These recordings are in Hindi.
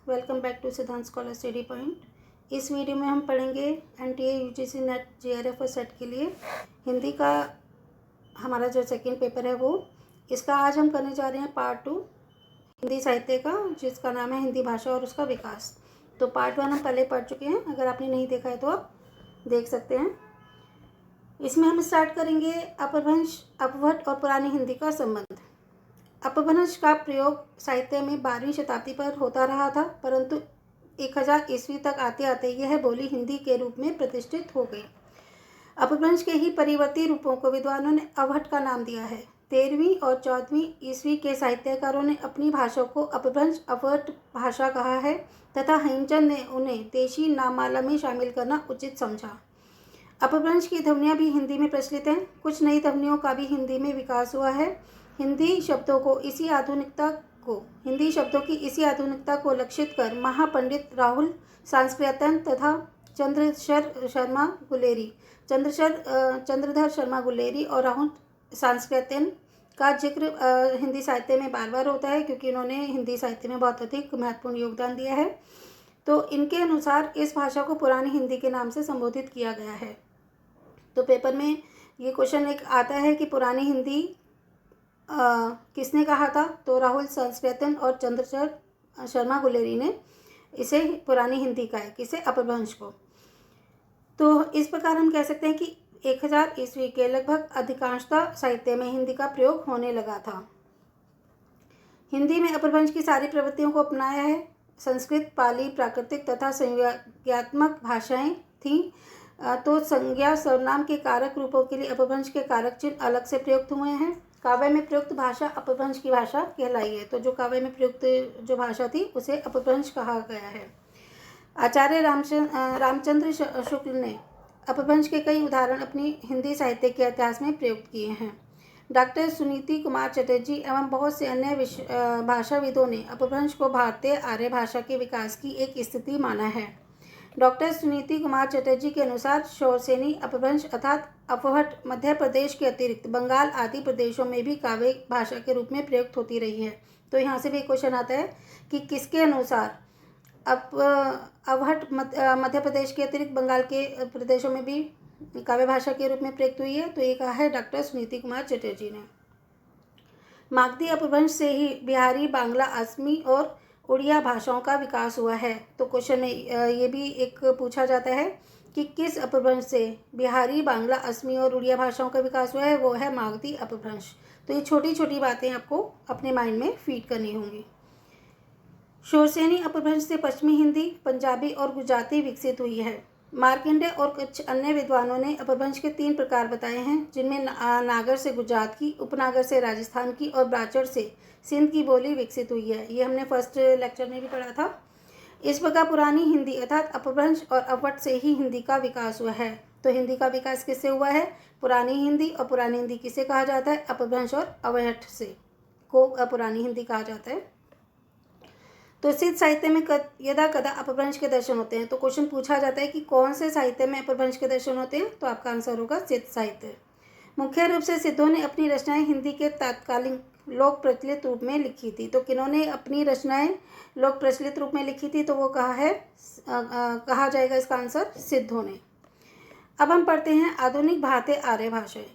वेलकम बैक टू सिद्धांत स्कॉलर स्टडी पॉइंट। इस वीडियो में हम पढ़ेंगे एनटीए यूजीसी नेट जेआरएफ और सेट के लिए हिंदी का हमारा जो सेकंड पेपर है वो इसका आज हम करने जा रहे हैं पार्ट 2 हिंदी साहित्य का, जिसका नाम है हिंदी भाषा और उसका विकास। तो पार्ट 1 हम पहले पढ़ चुके हैं, अगर आपने नहीं देखा है तो आप देख सकते हैं। इसमें हम स्टार्ट करेंगे अपभ्रंश, अपभट्ट और पुरानी हिंदी का संबंध। अपभ्रंश का प्रयोग साहित्य में 12वीं शताब्दी पर होता रहा था, परंतु 1000 ईस्वी तक आते आते यह बोली हिंदी के रूप में प्रतिष्ठित हो गई। अपभ्रंश के ही परिवर्ती रूपों को विद्वानों ने अवहट्ट का नाम दिया है। 13वीं और 14वीं ईस्वी के साहित्यकारों ने अपनी भाषा को अपभ्रंश अवहट्ट भाषा कहा है तथा हेमचंद ने उन्हें देशी नाममाला में शामिल करना उचित समझा। अपभ्रंश की ध्वनियाँ भी हिंदी में प्रचलित हैं। कुछ नई ध्वनियों का भी हिंदी में विकास हुआ है। हिंदी शब्दों की इसी आधुनिकता को लक्षित कर महापंडित राहुल सांस्कृतन तथा चंद्रधर शर्मा गुलेरी और राहुल सांस्कृतन का जिक्र हिंदी साहित्य में बार बार होता है, क्योंकि इन्होंने हिंदी साहित्य में बहुत अधिक महत्वपूर्ण योगदान दिया है। तो इनके अनुसार इस भाषा को पुरानी हिंदी के नाम से संबोधित किया गया है। तो पेपर में ये क्वेश्चन एक आता है कि पुरानी हिंदी किसने कहा था, तो राहुल सांस्कृतन और चंद्रधर शर्मा गुलेरी ने इसे पुरानी हिंदी कहा है, किसे, अपभ्रंश को। तो इस प्रकार हम कह सकते हैं कि 1000 ईस्वी के लगभग अधिकांशतः साहित्य में हिंदी का प्रयोग होने लगा था। हिंदी में अपभ्रंश की सारी प्रवृत्तियों को अपनाया है। संस्कृत, पाली, प्राकृतिक तथा संज्ञात्मक भाषाएं थीं, तो संज्ञा सर्वनाम के कारक रूपों के लिए अपभ्रंश के कारक चिन्ह अलग से प्रयुक्त हुए हैं। काव्य में प्रयुक्त भाषा अपभ्रंश की भाषा कहलाई है। तो जो काव्य में प्रयुक्त जो भाषा थी उसे अपभ्रंश कहा गया है। आचार्य रामचंद्र शुक्ल ने अपभ्रंश के कई उदाहरण अपनी हिंदी साहित्य के इतिहास में प्रयुक्त किए हैं। डॉक्टर सुनीति कुमार चटर्जी एवं बहुत से अन्य भाषाविदों ने अपभ्रंश को भारतीय आर्य भाषा के विकास की एक स्थिति माना है। डॉक्टर सुनीति कुमार चटर्जी के अनुसार शौरसेनी अपभ्रंश अर्थात अपभट्ट मध्य प्रदेश के अतिरिक्त बंगाल आदि प्रदेशों में भी काव्य भाषा के रूप में प्रयुक्त होती रही है। तो यहाँ से भी क्वेश्चन आता है कि किसके अनुसार अपभट्ट मध्य प्रदेश के अतिरिक्त बंगाल के प्रदेशों में भी काव्य भाषा के रूप में प्रयुक्त हुई है। तो ये कहा है डॉक्टर सुनीति कुमार चटर्जी ने। मागधी अपभ्रंश से ही बिहारी, बांग्ला, असमी और उड़िया भाषाओं का विकास हुआ है। तो क्वेश्चन में ये भी एक पूछा जाता है कि किस अपभ्रंश से बिहारी, बांग्ला, असमी और उड़िया भाषाओं का विकास हुआ है, वो है मागधी अपभ्रंश। तो ये छोटी छोटी बातें आपको अपने माइंड में फीड करनी होंगी। शौरसेनी अपभ्रंश से पश्चिमी हिंदी, पंजाबी और गुजराती विकसित हुई है। मार्कंडेय और कुछ अन्य विद्वानों ने अपभ्रंश के 3 प्रकार बताए हैं, जिनमें नागर से गुजरात की, उपनागर से राजस्थान की और ब्राचड़ से सिंध की बोली विकसित हुई है। ये हमने फर्स्ट लेक्चर में भी पढ़ा था। इस प्रकार पुरानी हिंदी अर्थात अपभ्रंश और अपभट्ट से ही हिंदी का विकास हुआ है। तो हिंदी का विकास किससे हुआ है, पुरानी हिंदी। और पुरानी हिंदी किसे कहा जाता है, अपभ्रंश और अवहट्ट से को पुरानी हिंदी कहा जाता है। तो सिद्ध साहित्य में यदा कदा अपभ्रंश के दर्शन होते हैं। तो क्वेश्चन पूछा जाता है कि कौन से साहित्य में अपभ्रंश के दर्शन होते हैं, तो आपका आंसर होगा सिद्ध साहित्य। मुख्य रूप से सिद्धों ने अपनी रचनाएं हिंदी के तत्कालीन लोक प्रचलित रूप में लिखी थी। तो किन्होंने अपनी रचनाएं लोक प्रचलित रूप में लिखी थी, तो वो कहा जाएगा इसका आंसर सिद्धों ने। अब हम पढ़ते हैं आधुनिक भारतीय आर्य भाषाएं।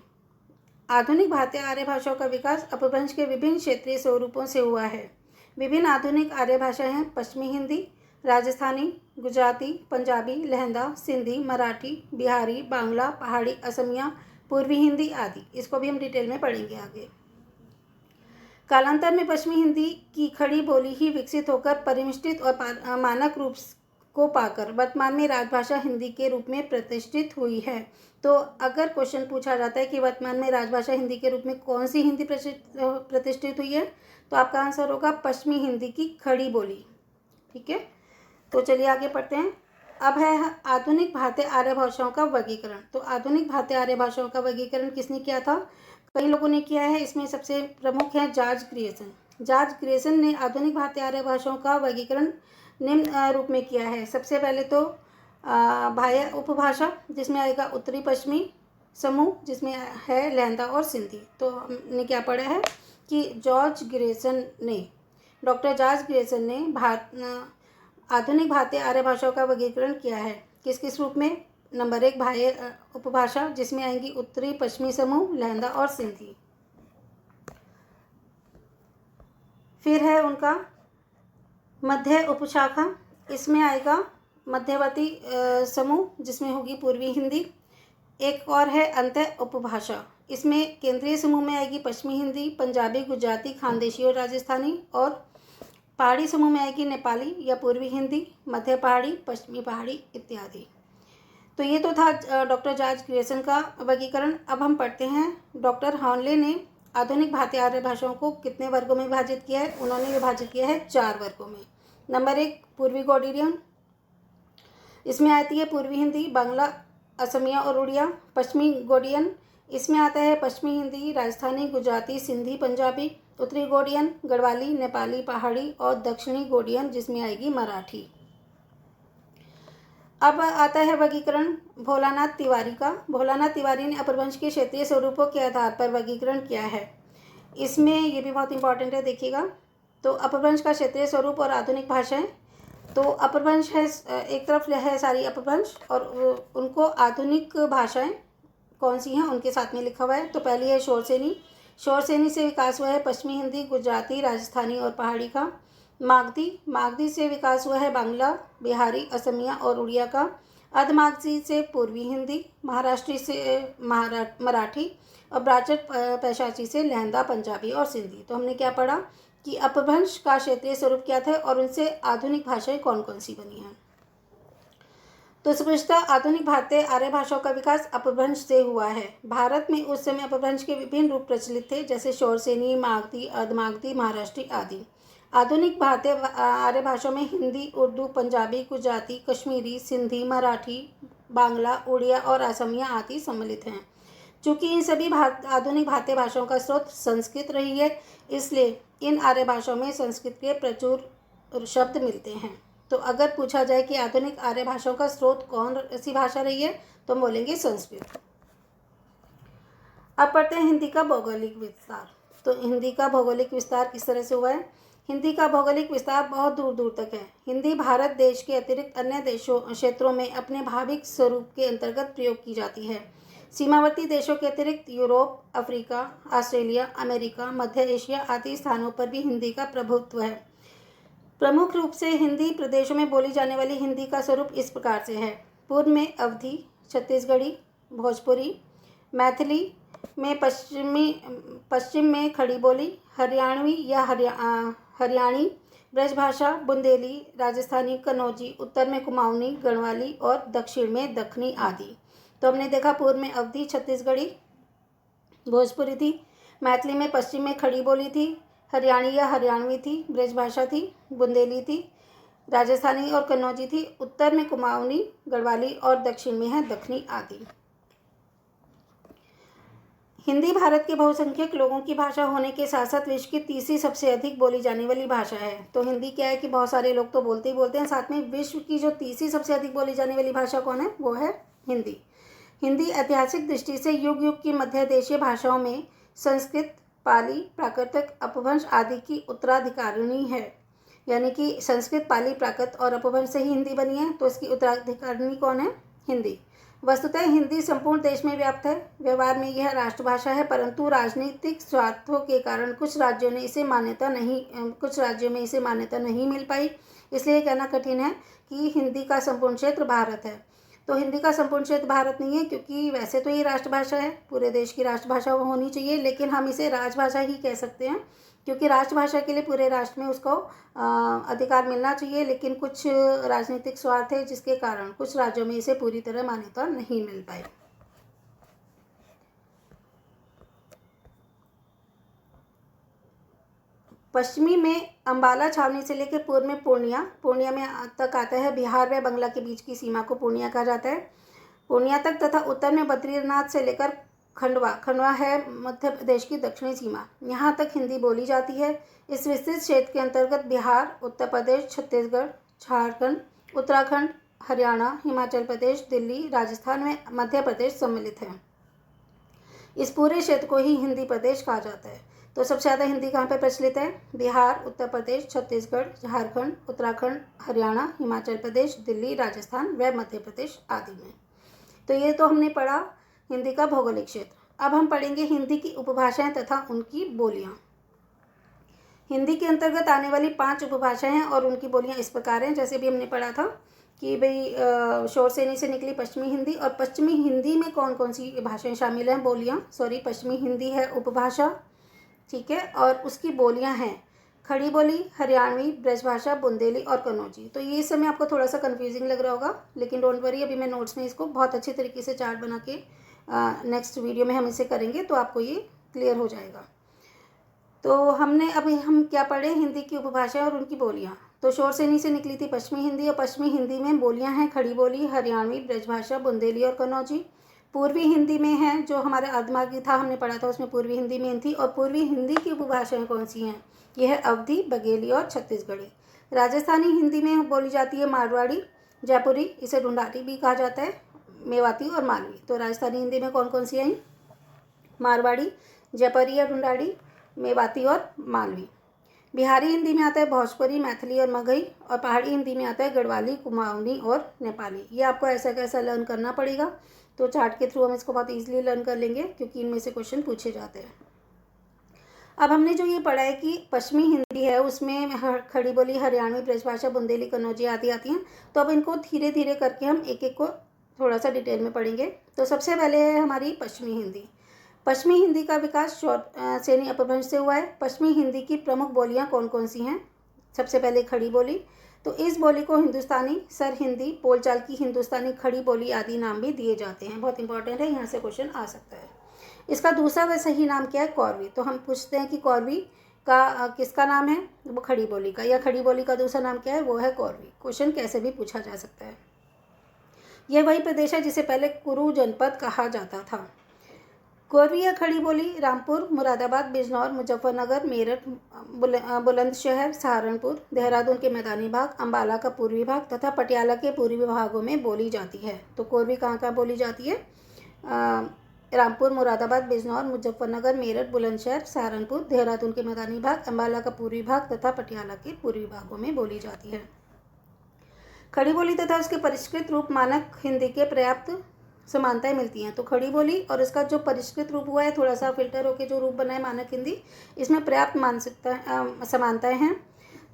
आधुनिक भारतीय आर्य भाषाओं का विकास अपभ्रंश के विभिन्न क्षेत्रीय स्वरूपों से हुआ है। विभिन्न आधुनिक आर्य भाषाएं हैं पश्चिमी हिंदी, राजस्थानी, गुजराती, पंजाबी, लहंदा, सिंधी, मराठी, बिहारी, बांग्ला, पहाड़ी, असमिया, पूर्वी हिंदी आदि। इसको भी हम डिटेल में पढ़ेंगे आगे। कालांतर में पश्चिमी हिंदी की खड़ी बोली ही विकसित होकर परिमिष्टित और मानक रूप को पाकर वर्तमान में राजभाषा हिंदी के रूप में प्रतिष्ठित हुई है। तो अगर क्वेश्चन पूछा जाता है कि वर्तमान में राजभाषा हिंदी के रूप में कौन सी हिंदी प्रतिष्ठित हुई है, तो आपका आंसर होगा पश्चिमी हिंदी की खड़ी बोली। ठीक है, तो चलिए आगे पढ़ते हैं। अब है आधुनिक भारतीय आर्य भाषाओं का वर्गीकरण। तो आधुनिक भारतीय आर्य भाषाओं का वर्गीकरण किसने किया था, कई लोगों ने किया है। इसमें सबसे प्रमुख है जॉर्ज ग्रियर्सन। जॉर्ज ग्रियर्सन ने आधुनिक भारतीय आर्य भाषाओं का वर्गीकरण निम्न रूप में किया है। सबसे पहले तो बाह्य उपभाषा, जिसमें आएगा उत्तरी पश्चिमी समूह, जिसमें है लहंदा और सिंधी। तो हमने क्या पढ़ा है कि डॉक्टर जॉर्ज ग्रियर्सन ने आधुनिक भारतीय आर्य भाषाओं का वर्गीकरण क्या है? किस किस रूप में? नंबर 1 बाह्य उपभाषा, जिसमें आएंगी उत्तरी पश्चिमी समूह, लहंदा और सिंधी। फिर है उनका मध्य उपशाखा, इसमें आएगा मध्यवर्ती समूह, जिसमें होगी पूर्वी हिंदी। एक और है अंत्य उपभाषा, इसमें केंद्रीय समूह में आएगी पश्चिमी हिंदी, पंजाबी, गुजराती, खानदेशी और राजस्थानी। और पहाड़ी समूह में आएगी नेपाली या पूर्वी हिंदी, मध्य पहाड़ी, पश्चिमी पहाड़ी इत्यादि। तो ये तो था डॉक्टर जॉर्ज ग्रियर्सन का वर्गीकरण। अब हम पढ़ते हैं डॉक्टर हॉर्नले ने आधुनिक भारतीय आर्य भाषाओं को कितने वर्गों में विभाजित किया है? उन्होंने विभाजित किया है 4 वर्गों में। नंबर 1 पूर्वी गोडियन, इसमें आती है पूर्वी हिंदी, बांग्ला, असमिया और उड़िया। पश्चिमी गोडियन, इसमें आता है पश्चिमी हिंदी, राजस्थानी, गुजराती, सिंधी, पंजाबी। उत्तरी गोडियन गढ़वाली, नेपाली, पहाड़ी। और दक्षिणी गोडियन, जिसमें आएगी मराठी। अब आता है वर्गीकरण भोलानाथ तिवारी का। भोलानाथ तिवारी ने अपभ्रंश के क्षेत्रीय स्वरूपों के आधार पर वर्गीकरण किया है। इसमें ये भी बहुत इंपॉर्टेंट है, देखिएगा। तो अपभ्रंश का क्षेत्रीय स्वरूप और आधुनिक भाषाएं। तो अपभ्रंश है, एक तरफ है सारी अपभ्रंश, और उनको आधुनिक भाषाएं कौन सी हैं उनके साथ में लिखा हुआ है। तो पहली है शोरसेनी। शोरसेनी से विकास हुआ है पश्चिमी हिंदी, गुजराती, राजस्थानी और पहाड़ी का। मागधी, मागधी से विकास हुआ है बांग्ला, बिहारी, असमिया और उड़िया का। अधमागधी से पूर्वी हिंदी, महाराष्ट्री से मराठी और ब्राह्मण पैशाची से लहंदा, पंजाबी और सिंधी। तो हमने क्या पढ़ा कि अपभ्रंश का क्षेत्रीय स्वरूप क्या था और उनसे आधुनिक भाषाएं कौन कौन सी बनी हैं। तो स्पष्टतः आधुनिक भारतीय आर्य भाषाओं का विकास अपभ्रंश से हुआ है। भारत में उस समय अपभ्रंश के विभिन्न रूप प्रचलित थे, जैसे शोरसेनी, मागधी, अर्धमागधी, महाराष्ट्री आदि। आधुनिक भारतीय आर्य भाषाओं में हिंदी, उर्दू, पंजाबी, गुजराती, कश्मीरी, सिंधी, मराठी, बांग्ला, उड़िया और असमिया आदि सम्मिलित हैं। चूँकि इन सभी आधुनिक भारतीय भाषाओं का स्रोत संस्कृत रही है, इसलिए इन आर्य भाषाओं में संस्कृत के प्रचुर शब्द मिलते हैं। तो अगर पूछा जाए कि आधुनिक आर्य भाषाओं का स्रोत कौन सी भाषा रही है, तो हम बोलेंगे संस्कृत। अब पढ़ते हैं हिंदी का भौगोलिक विस्तार। तो हिंदी का भौगोलिक विस्तार किस तरह से हुआ है? हिंदी का भौगोलिक विस्तार बहुत दूर दूर तक है। हिंदी भारत देश के अतिरिक्त अन्य देशों क्षेत्रों में अपने भाविक स्वरूप के अंतर्गत प्रयोग की जाती है। सीमावर्ती देशों के अतिरिक्त यूरोप, अफ्रीका, ऑस्ट्रेलिया, अमेरिका, मध्य एशिया आदि स्थानों पर भी हिंदी का प्रभुत्व है। प्रमुख रूप से हिंदी प्रदेशों में बोली जाने वाली हिंदी का स्वरूप इस प्रकार से है। पूर्व में अवधी, छत्तीसगढ़ी, भोजपुरी, मैथिली में पश्चिम में खड़ी बोली, हरियाणवी या हरियाणी, ब्रजभाषा, बुंदेली, राजस्थानी, कन्नौजी, उत्तर में कुमाऊनी, गढ़वाली और दक्षिण में दक्खनी आदि। तो हमने देखा पूर्व में अवधी, छत्तीसगढ़ी, भोजपुरी थी, मैथिली में पश्चिम में खड़ी बोली थी, हरियाणी या हरियाणवी थी, ब्रजभाषा थी, बुंदेली थी, राजस्थानी और कन्नौजी थी, उत्तर में कुमाऊनी, गढ़वाली और दक्षिण में है दक्खनी आदि। हिंदी भारत के बहुसंख्यक लोगों की भाषा होने के साथ साथ विश्व की तीसरी सबसे अधिक बोली जाने वाली भाषा है। तो हिंदी क्या है कि बहुत सारे लोग तो बोलते ही बोलते हैं, साथ में विश्व की जो तीसरी सबसे अधिक बोली जाने वाली भाषा कौन है? वो है हिंदी। हिंदी ऐतिहासिक दृष्टि से युग युग की मध्य देशीय भाषाओं में संस्कृत, पाली, प्राकृत, अपभ्रंश आदि की उत्तराधिकारिणी है। यानी कि संस्कृत, पाली, प्राकृत और अपभ्रंश से ही हिंदी बनी है। तो इसकी उत्तराधिकारिणी कौन है? हिंदी। वस्तुतः हिंदी संपूर्ण देश में व्याप्त है। व्यवहार में यह राष्ट्रभाषा है, परंतु राजनीतिक स्वार्थों के कारण कुछ राज्यों में इसे मान्यता नहीं मिल पाई। इसलिए कहना कठिन है कि हिंदी का संपूर्ण क्षेत्र भारत है। तो हिंदी का संपूर्ण क्षेत्र भारत नहीं है, क्योंकि वैसे तो ये राष्ट्रभाषा है, पूरे देश की राष्ट्रभाषा होनी चाहिए, लेकिन हम इसे राजभाषा ही कह सकते हैं, क्योंकि राष्ट्रभाषा के लिए पूरे राष्ट्र में उसको अधिकार मिलना चाहिए। लेकिन कुछ राजनीतिक स्वार्थ है, जिसके कारण कुछ राज्यों में इसे पूरी तरह मान्यता नहीं मिल पाई। पश्चिमी में अंबाला छावनी से लेकर पूर्व में पूर्णिया में तक आता है। बिहार व बंगला के बीच की सीमा को पूर्णिया कहा जाता है। पूर्णिया तक तथा उत्तर में बद्रीनाथ से लेकर खंडवा है मध्य प्रदेश की दक्षिणी सीमा। यहाँ तक हिंदी बोली जाती है। इस विस्तृत क्षेत्र के अंतर्गत बिहार, उत्तर प्रदेश, छत्तीसगढ़, झारखंड, उत्तराखंड, हरियाणा, हिमाचल प्रदेश, दिल्ली, राजस्थान में मध्य प्रदेश सम्मिलित है। इस पूरे क्षेत्र को ही हिंदी प्रदेश कहा जाता है। तो सबसे ज़्यादा हिंदी कहाँ पे प्रचलित है? बिहार, उत्तर प्रदेश, छत्तीसगढ़, झारखंड, उत्तराखंड, हरियाणा, हिमाचल प्रदेश, दिल्ली, राजस्थान व मध्य प्रदेश आदि में। तो ये तो हमने पढ़ा हिंदी का भौगोलिक क्षेत्र। अब हम पढ़ेंगे हिंदी की उपभाषाएं तथा उनकी बोलियां। हिंदी के अंतर्गत आने वाली 5 उपभाषाएं हैं और उनकी बोलियां इस प्रकार हैं, जैसे भी हमने पढ़ा था कि भाई शोरसेनी से निकली पश्चिमी हिंदी, और पश्चिमी हिंदी में कौन कौन सी भाषाएं शामिल हैं, बोलियां, पश्चिमी हिंदी है उपभाषा, ठीक है, और उसकी बोलियां हैं खड़ी बोली, हरियाणवी, ब्रजभाषा, बुंदेली और कन्नौजी। तो ये समय आपको थोड़ा सा कंफ्यूजिंग लग रहा होगा, लेकिन डोंट वरी, अभी मैं नोट्स में इसको बहुत अच्छे तरीके से चार्ट बना के नेक्स्ट वीडियो में हम इसे करेंगे तो आपको ये क्लियर हो जाएगा। तो अभी हम क्या पढ़े? हिंदी की उपभाषा और उनकी बोलियाँ। तो शोरसेनी से निकली थी पश्चिमी हिंदी, और पश्चिमी हिंदी में बोलियाँ हैं खड़ी बोली, हरियाणवी, ब्रजभाषा, बुंदेली और कन्नौजी। पूर्वी हिंदी में है, जो हमारे अर्धमार्गी था हमने पढ़ा था, उसमें पूर्वी हिंदी में थी। और पूर्वी हिंदी की उपभाषाएं कौन सी हैं? यह है अवधी, बघेली और छत्तीसगढ़ी। राजस्थानी हिंदी में बोली जाती है मारवाड़ी, जयपुरी, इसे ढूंढारी भी कहा जाता है, मेवाती और मालवी। तो राजस्थानी हिंदी में कौन कौन सी आई? मारवाड़ी, जयपुरी या ढूंढारी, मेवाती और मालवी। बिहारी हिंदी में आता है भोजपुरी, मैथिली और मगही। और पहाड़ी हिंदी में आता है गढ़वाली, कुमाऊनी और नेपाली। ये आपको ऐसा कैसा लर्न करना पड़ेगा, तो चार्ट के थ्रू हम इसको बहुत ईजिली लर्न कर लेंगे, क्योंकि इनमें से क्वेश्चन पूछे जाते हैं। अब हमने जो ये पढ़ा है कि पश्चिमी हिंदी है, उसमें खड़ी बोली, हरियाणवी, ब्रजभाषा, बुंदेली, कन्नौजी आदि आती हैं। तो अब इनको धीरे धीरे करके हम एक एक को थोड़ा सा डिटेल में पढ़ेंगे। तो सबसे पहले है हमारी पश्चिमी हिंदी। पश्चिमी हिंदी का विकास शोरसेनी अपभ्रंश से हुआ है। पश्चिमी हिंदी की प्रमुख बोलियां कौन कौन सी हैं? सबसे पहले खड़ी बोली। तो इस बोली को हिंदुस्तानी, सर हिंदी, बोलचाल की हिंदुस्तानी खड़ी बोली आदि नाम भी दिए जाते हैं। बहुत इंपॉर्टेंट है, यहाँ से क्वेश्चन आ सकता है। इसका दूसरा व सही नाम क्या है? कौरवी। तो हम पूछते हैं कि कौरवी का किसका नाम है? वो खड़ी बोली का, या खड़ी बोली का दूसरा नाम क्या है? वो है कौरवी। क्वेश्चन कैसे भी पूछा जा सकता है। यह वही प्रदेश है जिसे पहले कुरु जनपद कहा जाता था। कौरवी या खड़ी बोली रामपुर, मुरादाबाद, बिजनौर, मुजफ्फरनगर, मेरठ, बुलंदशहर, सहारनपुर, देहरादून के मैदानी भाग, अम्बाला का पूर्वी भाग तथा पटियाला के पूर्वी भागों में बोली जाती है। तो कौरवी कहाँ कहाँ बोली जाती है? रामपुर, मुरादाबाद, बिजनौर, मुजफ्फरनगर, मेरठ, बुलंदशहर, सहारनपुर, देहरादून के मैदानी भाग, अम्बाला का पूर्वी भाग तथा पटियाला के पूर्वी भागों में बोली जाती है। खड़ी बोली तथा उसके परिष्कृत रूप मानक हिंदी के पर्याप्त समानताएं मिलती हैं। तो खड़ी बोली और इसका जो परिष्कृत रूप हुआ है, थोड़ा सा फिल्टर होकर जो रूप बना है मानक हिंदी, इसमें पर्याप्त मानसिकता समानताएं हैं।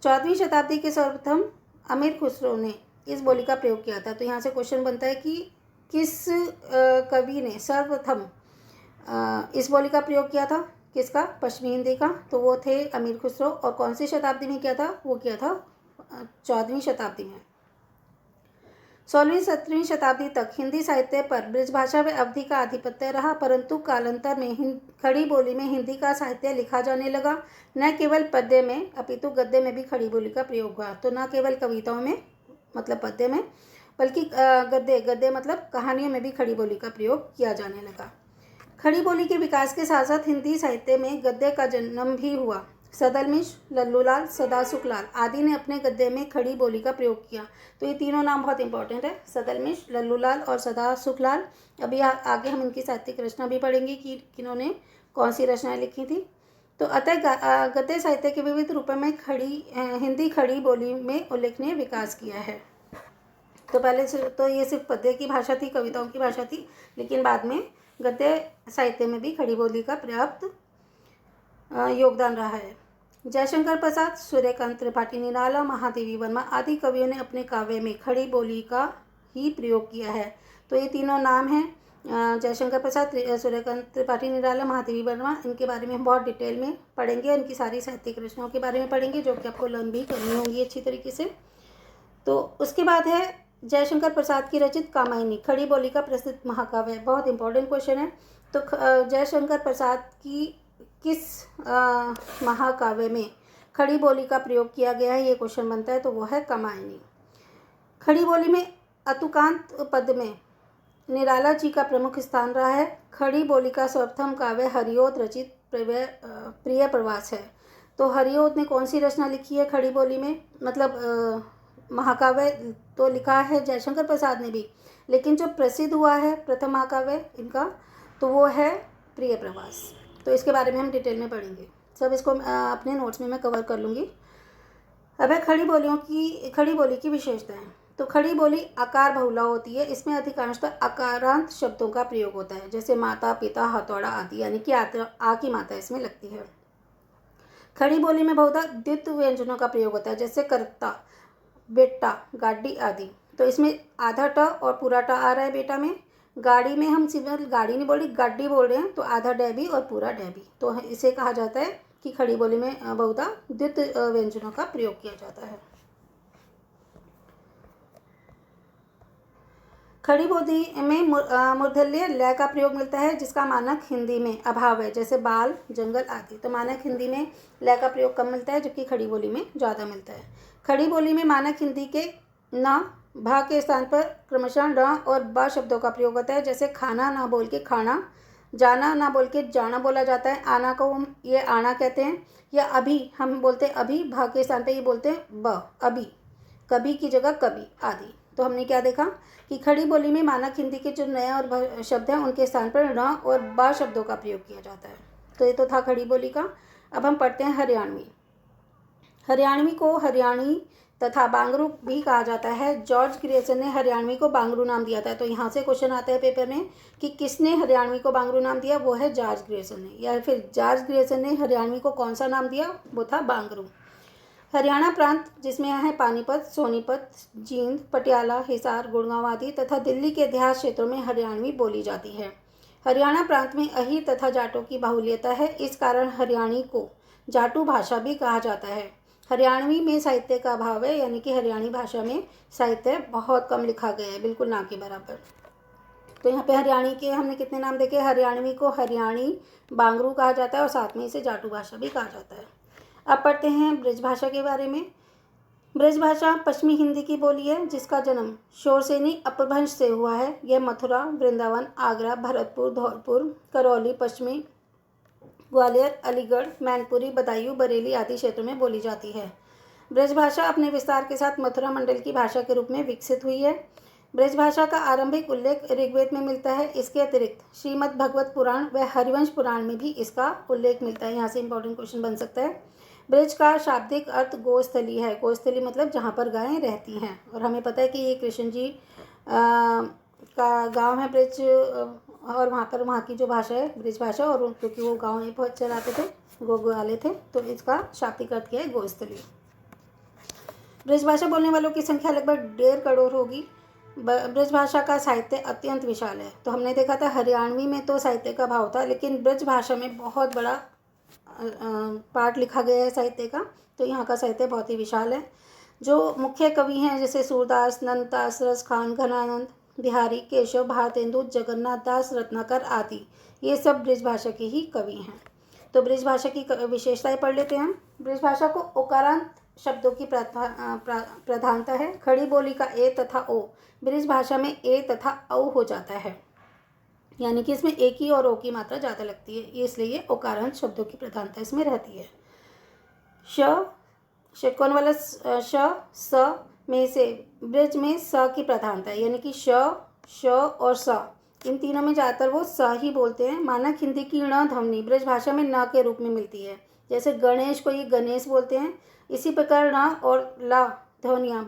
14वीं शताब्दी के सर्वप्रथम अमीर खुसरो ने इस बोली का प्रयोग किया था। तो यहाँ से क्वेश्चन बनता है कि किस कवि ने सर्वप्रथम इस बोली का प्रयोग किया था? किसका? पश्चिमी हिंदी का। तो वो थे अमीर खुसरो। और कौन सी शताब्दी में किया था? वो किया था 14वीं शताब्दी में। 16वीं 17वीं शताब्दी तक हिंदी साहित्य पर ब्रजभाषा व अवधी का आधिपत्य रहा, परंतु कालांतर में खड़ी बोली में हिंदी का साहित्य लिखा जाने लगा। न केवल पद्य में अपितु गद्य में भी खड़ी बोली का प्रयोग हुआ। तो न केवल कविताओं में, मतलब पद्य में, बल्कि गद्य मतलब कहानियों में भी खड़ी बोली का प्रयोग किया जाने लगा। खड़ी बोली के विकास के साथ साथ हिंदी साहित्य में गद्य का जन्म भी हुआ। सदलमिश्र, लल्लूलाल, सदासुखलाल आदि ने अपने गद्य में खड़ी बोली का प्रयोग किया। तो ये तीनों नाम बहुत इंपॉर्टेंट है, सदलमिश्र, लल्लूलाल और सदासुखलाल। अभी आगे हम इनकी साहित्यिक रचना भी पढ़ेंगे कि किन्होंने कौन सी रचनाएं लिखी थी। तो अतः गद्य साहित्य के विविध रूपों में हिंदी खड़ी बोली में उल्लेखनीय विकास किया है। तो पहले तो ये सिर्फ पद्य की भाषा थी, कविताओं की भाषा थी, लेकिन बाद में गद्य साहित्य में भी खड़ी बोली का पर्याप्त योगदान रहा है। जयशंकर प्रसाद, सूर्यकांत त्रिपाठी निराला, महादेवी वर्मा आदि कवियों ने अपने काव्य में खड़ी बोली का ही प्रयोग किया है। तो ये तीनों नाम हैं, जयशंकर प्रसाद, सूर्यकांत त्रिपाठी निराला, महादेवी वर्मा। इनके बारे में हम बहुत डिटेल में पढ़ेंगे, इनकी सारी साहित्यिक रचनाओं के बारे में पढ़ेंगे, जो कि आपको लर्न भी करनी होंगी अच्छी तरीके से। तो उसके बाद है जयशंकर प्रसाद की रचित कामायनी, खड़ी बोली का प्रसिद्ध महाकाव्य। बहुत इंपॉर्टेंट क्वेश्चन है। तो जयशंकर प्रसाद की किस महाकाव्य में खड़ी बोली का प्रयोग किया गया है, ये क्वेश्चन बनता है। तो वो है कामायनी। खड़ी बोली में अतुकांत पद में निराला जी का प्रमुख स्थान रहा है। खड़ी बोली का सर्वप्रथम काव्य हरिओद रचित प्रिय प्रवास है। तो हरिओद ने कौन सी रचना लिखी है खड़ी बोली में? मतलब महाकाव्य तो लिखा है जयशंकर प्रसाद ने भी, लेकिन जो प्रसिद्ध हुआ है प्रथम महाकाव्य इनका, तो वो है प्रिय प्रवास। तो इसके बारे में हम डिटेल में पढ़ेंगे। सब इसको अपने नोट्स में मैं कवर कर लूँगी। अब है खड़ी बोली की विशेषताएं। तो खड़ी बोली आकार बहुला होती है, इसमें अधिकांशतः आकारांत शब्दों का प्रयोग होता है, जैसे माता, पिता, हथौड़ा आदि, यानी कि आ की मात्रा इसमें लगती है। खड़ी बोली में बहुधा द्वित्व व्यंजनों का प्रयोग होता है, जैसे करता, बेटा, गाड़ी आदि। तो इसमें आधा ट और पूरा ट आ रहा है बेटा में। गाड़ी में हम सिंपल गाड़ी नहीं बोल रही, गाड़ी बोल रहे हैं, तो आधा डै भी और पूरा डै भी। तो इसे कहा जाता है कि खड़ी बोली में बहुधा द्वित्व व्यंजनों का प्रयोग किया जाता है। खड़ी बोली में मूर्धल्य लय का प्रयोग मिलता है, जिसका मानक हिंदी में अभाव है, जैसे बाल, जंगल आदि। तो मानक हिंदी में लय का प्रयोग कम मिलता है, जबकि खड़ी बोली में ज़्यादा मिलता है। खड़ी बोली में मानक हिंदी के न, भा के स्थान पर क्रमशः ण और ब शब्दों का प्रयोग होता है, जैसे खाना ना बोल के खाना, जाना ना बोल के जाना बोला जाता है, आना को हम ये आना कहते हैं, या अभी हम बोलते हैं अभी, भा के स्थान पर ये बोलते हैं ब, अभी, कभी की जगह कभी आदि। तो हमने क्या देखा कि खड़ी बोली में मानक हिंदी के जो नए और शब्द हैं उनके स्थान पर ण और ब शब्दों का प्रयोग किया जाता है। तो ये तो था खड़ी बोली का। अब हम पढ़ते हैं हरियाणवी। हरियाणवी को हरियाणी तथा बांगरू भी कहा जाता है। जॉर्ज ग्रेसन ने हरियाणवी को बांगरू नाम दिया था। तो यहाँ से क्वेश्चन आता है पेपर में कि किसने हरियाणवी को बांगरू नाम दिया, वो है जॉर्ज ग्रेसन ने, या फिर जॉर्ज ग्रेसन ने हरियाणवी को कौन सा नाम दिया, वो था बांगरू। हरियाणा प्रांत, जिसमें है पानीपत, सोनीपत, जींद, पटियाला, हिसार, गुड़गांव आदि तथा दिल्ली के देहात क्षेत्रों में हरियाणवी बोली जाती है। हरियाणा प्रांत में अही तथा जाटों की बाहुल्यता है, इस कारण हरियाणी को जाटू भाषा भी कहा जाता है। हरियाणवी में साहित्य का अभाव है, यानी कि हरियाणी भाषा में साहित्य बहुत कम लिखा गया है, बिल्कुल ना के बराबर। तो यहाँ पे हरियाणी के हमने कितने नाम देखे। हरियाणवी को हरियाणी, बांगरू कहा जाता है और साथ में इसे जाटू भाषा भी कहा जाता है। अब पढ़ते हैं ब्रज भाषा के बारे में। ब्रज भाषा पश्चिमी हिंदी की बोली है, जिसका जन्म शोरसेनी अपभ्रंश से हुआ है। यह मथुरा, वृंदावन, आगरा, भरतपुर, धौलपुर, करौली, पश्चिमी ग्वालियर, अलीगढ़, मैनपुरी, बदायूं, बरेली आदि क्षेत्रों में बोली जाती है। ब्रज भाषा अपने विस्तार के साथ मथुरा मंडल की भाषा के रूप में विकसित हुई है। ब्रज भाषा का आरंभिक उल्लेख ऋग्वेद में मिलता है। इसके अतिरिक्त श्रीमद् भगवत पुराण व हरिवंश पुराण में भी इसका उल्लेख मिलता है। यहाँ से इंपॉर्टेंट क्वेश्चन बन सकता है। ब्रज का शाब्दिक अर्थ गोस्थली है। गोस्थली मतलब जहाँ पर गायें रहती हैं, और हमें पता है कि ये कृष्ण जी का गांव है ब्रज, और वहाँ की जो भाषा है ब्रज भाषा, और क्योंकि वो गाँव में बहुत चलाते थे, गोवाले थे, तो इसका शाब्दिक अर्थ क्या है, गोस्थली। ब्रज भाषा बोलने वालों की संख्या लगभग 1.5 करोड़ होगी। ब्रज भाषा का साहित्य अत्यंत विशाल है। तो हमने देखा था हरियाणवी में तो साहित्य का अभाव था, लेकिन ब्रज भाषा में बहुत बड़ा पार्ट लिखा गया है साहित्य का। तो यहाँ का साहित्य बहुत ही विशाल है। जो मुख्य कवि हैं जैसे सूरदास, नंददास, रसखान, घनानंद, बिहारी, केशव, भारतेंदु, जगन्नाथ दास, रत्नाकर आदि, ये सब ब्रज भाषा के ही कवि हैं। तो ब्रज भाषा की विशेषताएं पढ़ लेते हैं हम। ब्रज भाषा को ओकारांत शब्दों की प्रधानता है। खड़ी बोली का ए तथा ओ ब्रज भाषा में ए तथा औ हो जाता है, यानी कि इसमें ए की और ओ की मात्रा ज़्यादा लगती है, इसलिए ओकारांत शब्दों की प्रधानता इसमें रहती है। षट्कोण वाला स में से ब्रज में स की प्रधानता है, यानी कि श और स, इन तीनों में ज़्यादातर वो स ही बोलते हैं। मानक हिंदी की ण ध्वनि ब्रज भाषा में न के रूप में मिलती है। जैसे गणेश को ये गणेश बोलते हैं। इसी प्रकार ण और ला ध्वनियाँ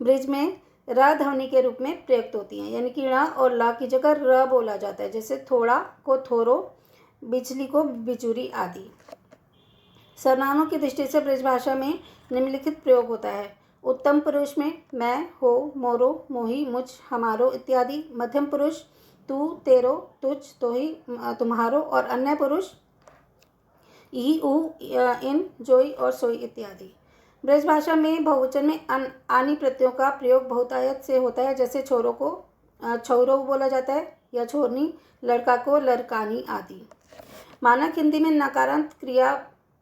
ब्रज में र ध्वनि के रूप में प्रयुक्त होती हैं, यानी कि ण और ला की जगह र बोला जाता है। जैसे थोड़ा को थोरो, बिजली को बिजुरी आदि। सर्वनामों की दृष्टि से ब्रज भाषा में निम्नलिखित प्रयोग होता है। उत्तम पुरुष में मैं, हो, मोरो, मोही, मुझ, हमारो इत्यादि। मध्यम पुरुष तू, तेरो, तुझ, तोही, तुम्हारो, और अन्य पुरुष ई, ऊ, इन, जोई और सोई इत्यादि। ब्रज भाषा में बहुवचन में आनी प्रत्ययों का प्रयोग बहुतायत से होता है। जैसे छोरों को छौरो बोला जाता है, या छोरनी, लड़का को लड़कानी आदि। मानक हिंदी में नकारांत क्रिया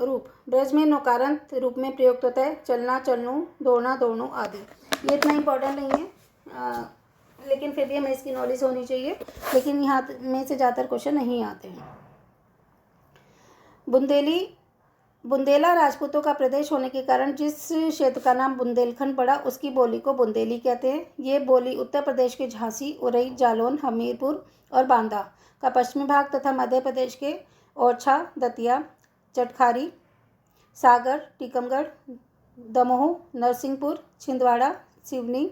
रूप ब्रज में नकारांत रूप में प्रयुक्त होता है। चलना, चलनू, दौड़ना, दौड़नू आदि। ये इतना इम्पोर्टेंट नहीं है, लेकिन फिर भी हमें इसकी नॉलेज होनी चाहिए। लेकिन यहाँ में से ज़्यादातर क्वेश्चन नहीं आते हैं। बुंदेला राजपूतों का प्रदेश होने के कारण जिस क्षेत्र का नाम बुंदेलखंड पड़ा, उसकी बोली को बुंदेली कहते हैं। ये बोली उत्तर प्रदेश के झांसी, उरई, जालौन, हमीरपुर और बांदा का पश्चिमी भाग तथा मध्य प्रदेश के ओरछा, दतिया, चटखारी, सागर, टीकमगढ़, दमोह, नरसिंहपुर, छिंदवाड़ा, सिवनी,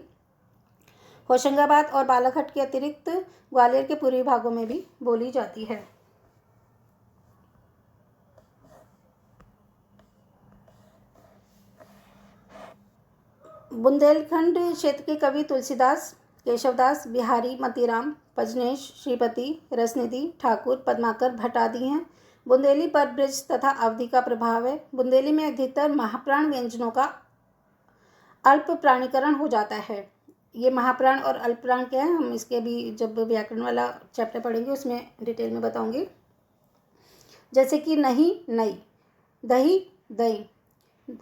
होशंगाबाद और बालाघाट के अतिरिक्त ग्वालियर के पूर्वी भागों में भी बोली जाती है। बुंदेलखंड क्षेत्र के कवि तुलसीदास, केशवदास, बिहारी, मतीराम, पजनेश, श्रीपति, रसनिधि, ठाकुर, पद्माकर, भट्ट आदि हैं। बुंदेली पर ब्रज तथा अवधि का प्रभाव है। बुंदेली में अधिकतर महाप्राण व्यंजनों का अल्प प्राणीकरण हो जाता है। ये महाप्राण और अल्पप्राण क्या है, हम इसके भी जब व्याकरण वाला चैप्टर पढ़ेंगे उसमें डिटेल में बताऊंगी। जैसे कि नहीं, नई, दही, दही,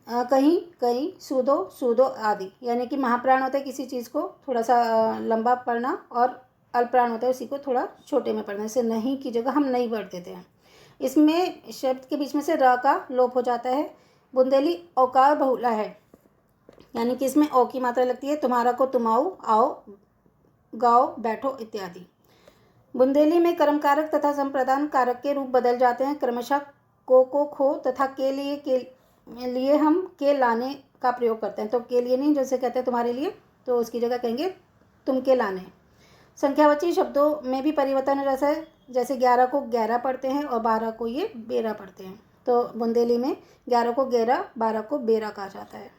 कहीं, कहीं, सूदो, सूदो आदि। यानी कि महाप्राण होता है किसी चीज़ को थोड़ा सा लंबा पढ़ना और अल्पप्राण होता है उसी को थोड़ा छोटे में पढ़ना। जैसे नहीं की जगह हम नहीं पढ़ देते हैं। इसमें शब्द के बीच में से र का लोप हो जाता है। बुंदेली औकार बहुला है, यानी कि इसमें औ की मात्रा लगती है। तुम्हारा को तुमाओ, आओ, गाओ, बैठो इत्यादि। बुंदेली में कर्म कारक तथा संप्रदान कारक के रूप बदल जाते हैं। क्रमशः को खो तथा के लिए हम के लाने का प्रयोग करते हैं। तो के लिए नहीं, जैसे कहते हैं तुम्हारे लिए, तो उसकी जगह कहेंगे तुम के लाने। संख्यावाची शब्दों में भी परिवर्तन रहता है। जैसे 11 को 11 पढ़ते हैं और 12 को ये 12 पढ़ते हैं। तो बुंदेली में 11 को 11, 12 को 12 कहा जाता है।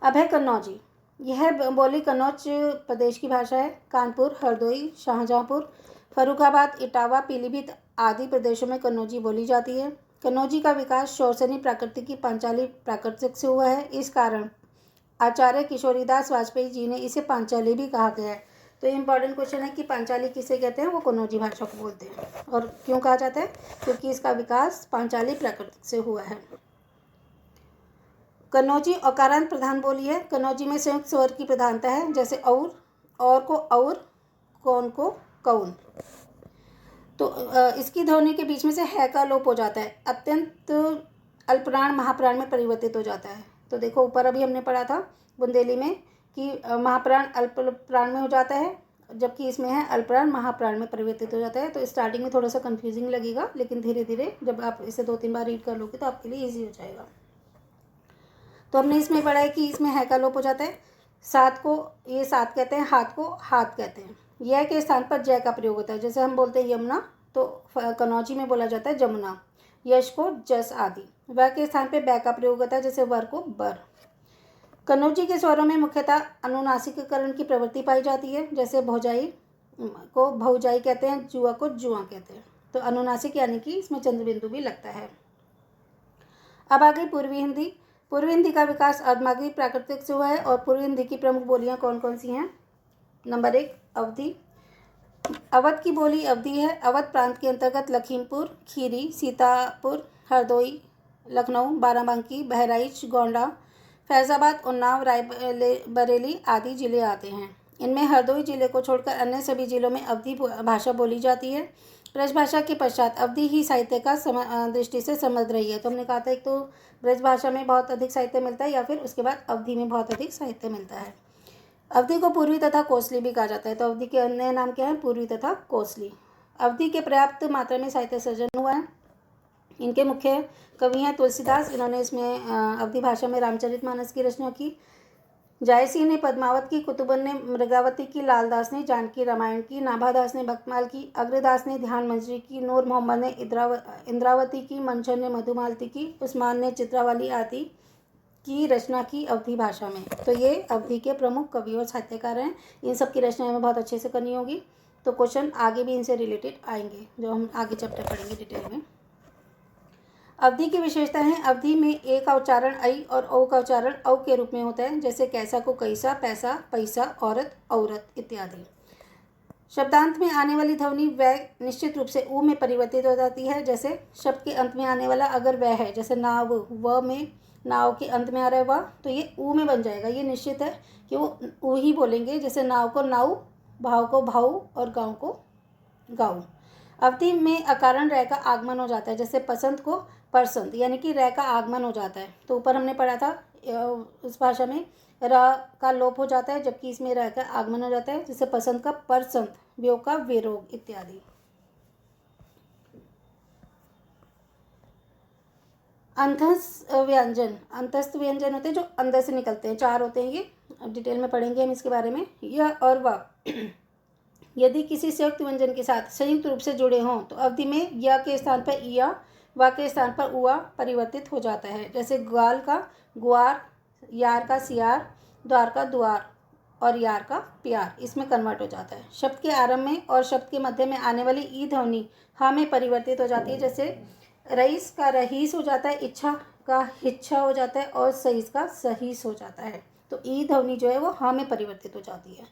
अब है कन्नौजी। यह बोली कन्नौज प्रदेश की भाषा है। कानपुर, हरदोई, शाहजहाँपुर, फर्रुखाबाद, इटावा, पीलीभीत आदि प्रदेशों में कन्नौजी बोली जाती है। कन्नौजी का विकास शौरसेनी प्राकृतिक की पांचाली प्राकृतिक से हुआ है। इस कारण आचार्य किशोरीदास वाजपेयी जी ने इसे पांचाली भी कहा गया है। तो इम्पॉर्टेंट क्वेश्चन है कि पांचाली किसे कहते हैं, वो कन्नौजी भाषा को बोलते हैं। और क्यों कहा जाता है, क्योंकि इसका विकास पांचाली प्राकृतिक से हुआ है। कन्नौजी औकारांत प्रधान बोली है। कन्नौजी में संयुक्त स्वर की प्रधानता है। जैसे और को और, कौन को कौन। तो इसकी ध्वनि के बीच में से है का लोप हो जाता है। अत्यंत अल्पप्राण महाप्राण में परिवर्तित हो जाता है। तो देखो ऊपर अभी हमने पढ़ा था बुंदेली में कि महाप्राण अल्पप्राण में हो जाता है, जबकि इसमें है अल्पप्राण महाप्राण में परिवर्तित हो जाता है। तो स्टार्टिंग में थोड़ा सा कंफ्यूजिंग लगेगा, लेकिन धीरे धीरे जब आप इसे 2-3 बार रीड कर लोगे तो आपके लिए ईजी हो जाएगा। तो हमने इसमें पढ़ा है कि इसमें है का लोप हो जाता है। सात को ये सात कहते हैं, हाथ को हाथ कहते हैं। यह के स्थान पर जय का प्रयोग होता है। जैसे हम बोलते हैं यमुना, तो कन्नौजी में बोला जाता है जमुना। यश को जस आदि। व के स्थान पर बै का प्रयोग होता है। जैसे वर को बर। कन्नौजी के स्वरों में मुख्यतः अनुनासिककरण की प्रवृत्ति पाई जाती है। जैसे भौजाई को भौजाई कहते हैं, जुआ को जुआ कहते हैं। तो अनुनासिक यानी कि इसमें चंद्रबिंदु भी लगता है। अब आ गई पूर्वी हिंदी। पूर्वी हिंदी का विकास अर्धमागधी प्राकृतिक से हुआ है। और पूर्वी हिंदी की प्रमुख बोलियां कौन कौन सी हैं? नंबर 1 अवधी। अवध की बोली अवधी है। अवध प्रांत के अंतर्गत लखीमपुर खीरी, सीतापुर, हरदोई, लखनऊ, बाराबंकी, बहराइच, गोंडा, फैज़ाबाद, उन्नाव, रायबरेली आदि जिले आते हैं। इनमें हरदोई जिले को छोड़कर अन्य सभी जिलों में अवधी भाषा बोली जाती है। ब्रज भाषा के पश्चात अवधी ही साहित्य का दृष्टि से समृद्ध रही है। तो हमने कहा था एक तो ब्रज भाषा में बहुत अधिक साहित्य मिलता है, या फिर उसके बाद अवधी में बहुत अधिक साहित्य मिलता है। अवधी को पूर्वी तथा कोसली भी कहा जाता है। तो अवधी के अन्य नाम क्या है? पूर्वी तथा कोसली। अवधी के पर्याप्त मात्रा में साहित्य सृजन हुआ है। इनके मुख्य कवि हैं तुलसीदास। इन्होंने इसमें अवधी भाषा में रामचरितमानस की रचना की। जायसी ने पद्मावत की, कुतुबन ने मृगावती की, लालदास ने जानकी रामायण की, नाभादास ने भक्तमाल की, अग्रदास ने ध्यान मंजरी की, नूर मोहम्मद ने इंद्रावती की, मंचर ने मधुमालती की, उस्मान ने चित्रावली आदि की रचना की अवधी भाषा में। तो ये अवधी के प्रमुख कवि और साहित्यकार हैं। इन सब की रचना हमें बहुत अच्छे से करनी होगी। तो क्वेश्चन आगे भी इनसे रिलेटेड आएंगे, जो हम आगे चैप्टर पढ़ेंगे डिटेल में। अवधी की विशेषता है, अवधी में ए का उच्चारण ऐ और औ का उच्चारण औ के रूप में होता है। जैसे कैसा को कैसा, पैसा, पैसा, औरत, औरत इत्यादि। शब्दांत में आने वाली ध्वनि वै निश्चित रूप से ऊ में परिवर्तित हो जाती है। जैसे शब्द के अंत में आने वाला अगर वह है, जैसे नाव, व में नाव के अंत में आ रहा है वह, तो ये ऊ में बन जाएगा। ये निश्चित है कि वो ऊ ही बोलेंगे। जैसे नाव को नाऊ, भाव को भाऊ और गाँव को गाँव। अवधी में अकारण रह का आगमन हो जाता है। जैसे पसंद को परसंत, यानी कि रह का आगमन हो जाता है। तो ऊपर हमने पढ़ा था उस भाषा में र का लोप हो जाता है, जबकि इसमें रह का आगमन हो जाता है। जैसे पसंद का परसंत, वियोग का विरोग इत्यादि। अंतस्थ व्यंजन, अंतस्थ व्यंजन होते हैं जो अंदर से निकलते हैं, 4 होते हैं ये, अब डिटेल में पढ़ेंगे हम इसके बारे में। य और व यदि किसी संयुक्त व्यंजन के साथ संयुक्त रूप से जुड़े हों तो अवधि में य के स्थान पर इया, व के स्थान पर उआ परिवर्तित हो जाता है। जैसे ग्वाल का ग्वार, यार का सियार, द्वार का द्वार और यार का प्यार, इसमें कन्वर्ट हो जाता है। शब्द के आरंभ में और शब्द के मध्य में आने वाली ई ध्वनि हा में परिवर्तित हो जाती है। जैसे रईस का रहीस हो जाता है, इच्छा का हिच्छा हो जाता है और सहीस का सहीस हो जाता है। तो ई ध्वनि जो है वो हा में परिवर्तित हो जाती है।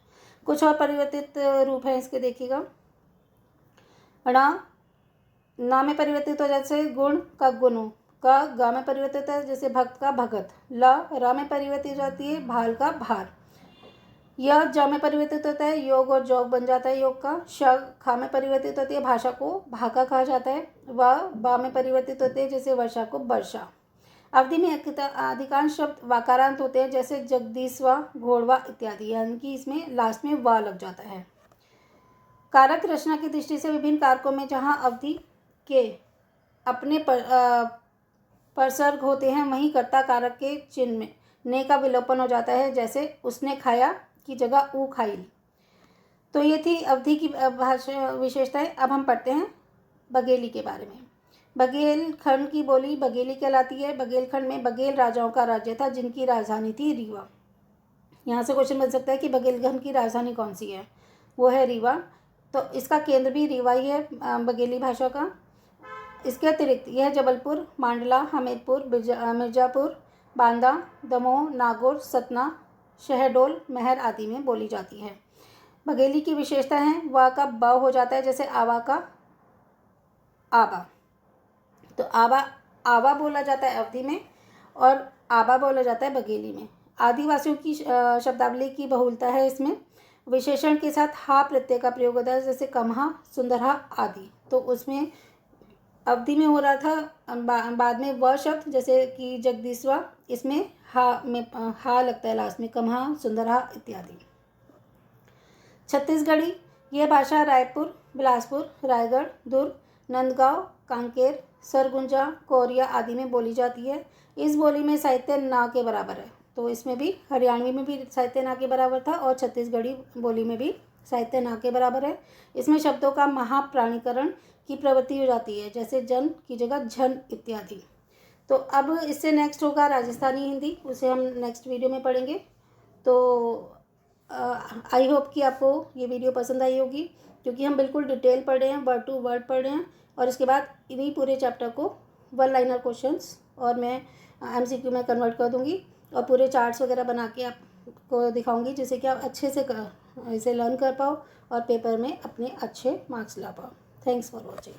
कुछ और परिवर्तित रूप है इसके, देखिएगा। ण ना में परिवर्तित हो जैसे गुण का गुनु, का गा में परिवर्तित है जैसे भक्त का भगत, ल रा में परिवर्तित हो जाती है भाल का भार, यह ज में परिवर्तित होता है योग और जोग बन जाता है योग का, श खा में परिवर्तित होती है भाषा को भाका कहा जाता है, व बा में परिवर्तित होते हैं जैसे वर्षा को वर्षा। अवधि में अधिकांश शब्द वाकारांत होते हैं जैसे जगदीशवा, घोड़वा इत्यादि, यानी कि इसमें लास्ट में वा लग जाता है। कारक रचना की दृष्टि से विभिन्न कारकों में जहाँ अवधि के अपने परसर्ग होते हैं वहीं कर्ता कारक के चिन्ह में ने का विलोपन हो जाता है। जैसे उसने खाया की जगह ऊ खाई। तो ये थी अवधि की भाषा विशेषताएं। अब हम पढ़ते हैं बघेली के बारे में। बघेलखंड की बोली बघेली कहलाती है। बघेलखंड में बघेल राजाओं का राज्य था जिनकी राजधानी थी रीवा। यहाँ से क्वेश्चन बन सकता है कि बघेलखंड की राजधानी कौन सी है, वो है रीवा। तो इसका केंद्र भी रीवा ही है बघेली भाषा का। इसके अतिरिक्त यह जबलपुर, मांडला, हमीरपुर, मिर्ज़ापुर, बांदा, दमोह, नागौर, सतना, शहडोल, महर आदि में बोली जाती है। बघेली की विशेषता है वा का ब हो जाता है जैसे आवा का आबा। तो आवा बोला जाता है अवधि में और आबा बोला जाता है बघेली में। आदिवासियों की शब्दावली की बहुलता है इसमें। विशेषण के साथ हा प्रत्यय का प्रयोग होता है जैसे कमहा, सुंदरहा आदि। तो उसमें अवधि में हो रहा था, बाद में व शब्द जैसे कि जगदीशवा, इसमें हा लगता है लास्ट में, कमहा, सुंदरहा इत्यादि। छत्तीसगढ़ी यह भाषा रायपुर, बिलासपुर, रायगढ़, दुर्ग, नंदगांव, कांकेर, सरगुजा, कोरिया आदि में बोली जाती है। इस बोली में साहित्य ना के बराबर है। तो इसमें भी हरियाणवी में भी साहित्य ना के बराबर था और छत्तीसगढ़ी बोली में भी साहित्य ना के बराबर है। इसमें शब्दों का महाप्राणीकरण की प्रवृत्ति हो जाती है जैसे जन की जगह झन इत्यादि। तो अब इससे नेक्स्ट होगा राजस्थानी हिंदी, उसे हम नेक्स्ट वीडियो में पढ़ेंगे। तो आई होप कि आपको ये वीडियो पसंद आई होगी, क्योंकि हम बिल्कुल डिटेल पढ़ रहे हैं, वर्ड टू वर्ड पढ़ रहे हैं। और इसके बाद इन्हीं पूरे चैप्टर को वन लाइनर क्वेश्चंस और मैं MCQ में कन्वर्ट कर दूंगी और पूरे चार्ट्स वगैरह बना के आपको दिखाऊंगी, जिससे कि आप अच्छे से इसे लर्न कर पाओ और पेपर में अपने अच्छे मार्क्स ला पाओ। Thanks for watching.